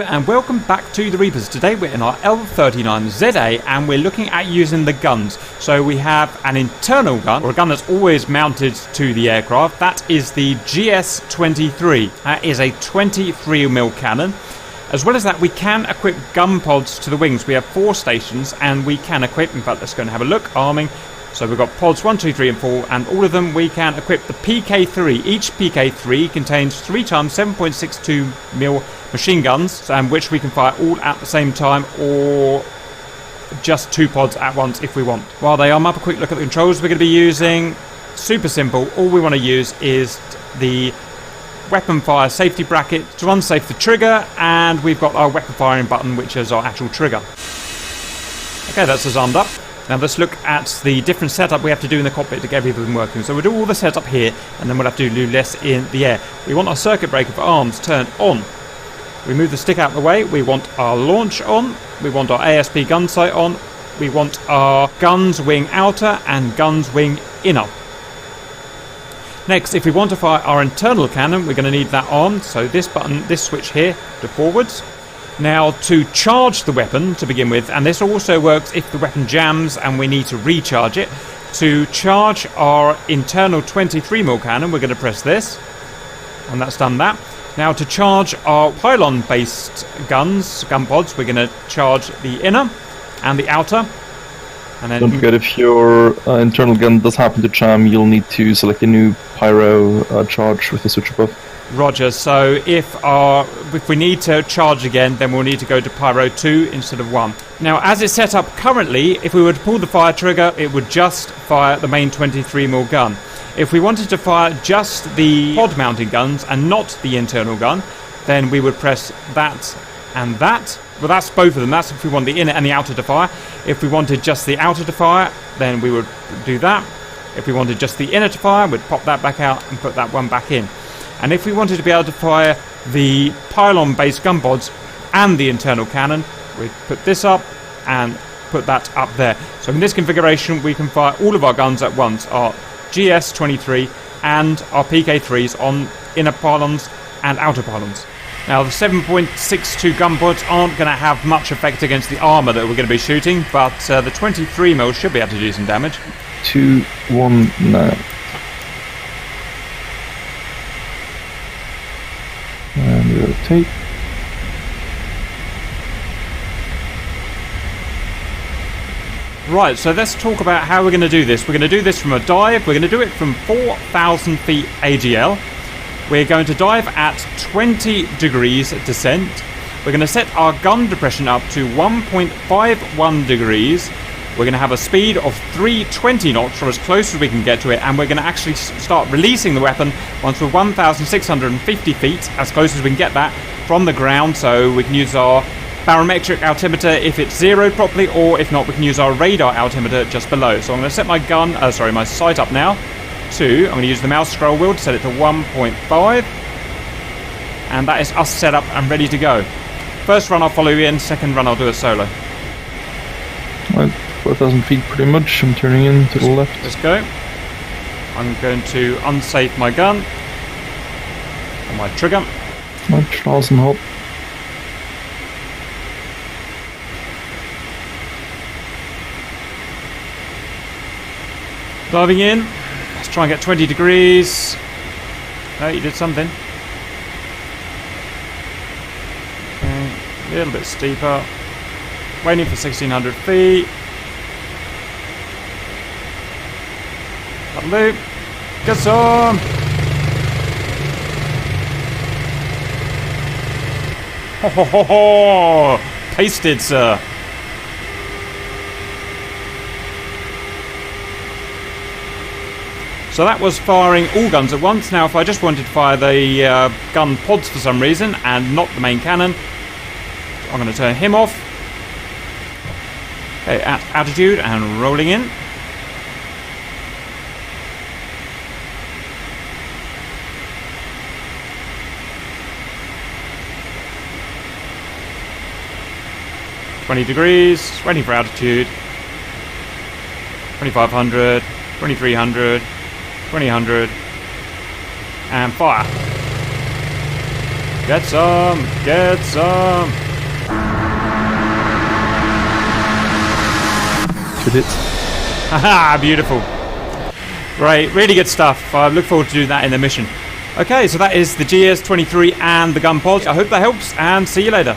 and welcome back to the Reapers. Today we're in our L-39ZA and we're looking at using the guns. So we have an internal gun, or a gun that's always mounted to the aircraft. That is the GS-23. That is a 23mm cannon. As well as that, we can equip gun pods to the wings. We have 4 stations and we can equip, in fact let's go and have a look, arming. So we've got pods 1, 2, 3 and 4, and all of them we can equip the PK3. Each PK3 contains 3 times 7.62mm machine guns, which we can fire all at the same time, or just 2 pods at once if we want. While they arm up, a quick look at the controls we're going to be using. Super simple. All we want to use is the weapon fire safety bracket to unsafe the trigger, and we've got our weapon firing button, which is our actual trigger. Okay, that's us armed up. Now let's look at the different setup we have to do in the cockpit to get everything working. So we'll do all the setup here, and then we'll have to do less in the air. We want our circuit breaker for arms turned on. We move the stick out of the way. We want our launch on. We want our ASP gun sight on. We want our guns wing outer and guns wing inner. Next, if we want to fire our internal cannon, we're going to need that on. So this button, this switch here, to forwards. Now, to charge the weapon to begin with, and this also works if the weapon jams and we need to recharge it. To charge our internal 23mm cannon, we're going to press this, and that's done that. Now, to charge our pylon-based gun pods, we're going to charge the inner and the outer. And then don't forget, if your internal gun does happen to jam, you'll need to select a new pyro charge with the switch above. Roger, so if we need to charge again, then we'll need to go to Pyro 2 instead of 1. Now, as it's set up currently, if we were to pull the fire trigger, it would just fire the main 23mm gun. If we wanted to fire just the pod mounting guns and not the internal gun, then we would press that and that. Well, that's both of them. That's if we want the inner and the outer to fire. If we wanted just the outer to fire, then we would do that. If we wanted just the inner to fire, we'd pop that back out and put that one back in. And if we wanted to be able to fire the pylon-based gun pods and the internal cannon, we'd put this up and put that up there. So in this configuration, we can fire all of our guns at once, our GS-23 and our PK3s on inner pylons and outer pylons. Now, the 7.62 gun pods aren't going to have much effect against the armour that we're going to be shooting, but the 23mm should be able to do some damage. 2, 1, now. And rotate. Right, so let's talk about how we're going to do this. We're going to do this from a dive. We're going to do it from 4,000 feet AGL. We're going to dive at 20 degrees descent. We're going to set our gun depression up to 1.51 degrees. We're going to have a speed of 320 knots, or as close as we can get to it, and we're going to actually start releasing the weapon once we're 1,650 feet, as close as we can get that, from the ground. So we can use our barometric altimeter if it's zeroed properly, or if not, we can use our radar altimeter just below. So I'm going to set my my sight up now to, I'm going to use the mouse scroll wheel to set it to 1.5, and that is us set up and ready to go. First run I'll follow you in, second run I'll do a solo. Right, 4,000 feet pretty much. I'm turning in to the left. Let's go. I'm going to unsafe my gun and my trigger. Right, Straßenhop. Diving in. Let's try and get 20 degrees. No, you did something. Okay, a little bit steeper. Waiting for 1,600 feet. That'll do. Get some! Ho ho ho ho! Pasted, sir. So that was firing all guns at once. Now, if I just wanted to fire the gun pods for some reason and not the main cannon, I'm going to turn him off. Okay, at altitude and rolling in. $20 degrees, waiting for altitude. 2,500, 2,300, 2,000, and fire. Get some! Get some! Did it? Haha, beautiful. Great, really good stuff. I look forward to doing that in the mission. Okay, so that is the GS-23 and the gun pod. I hope that helps, and see you later.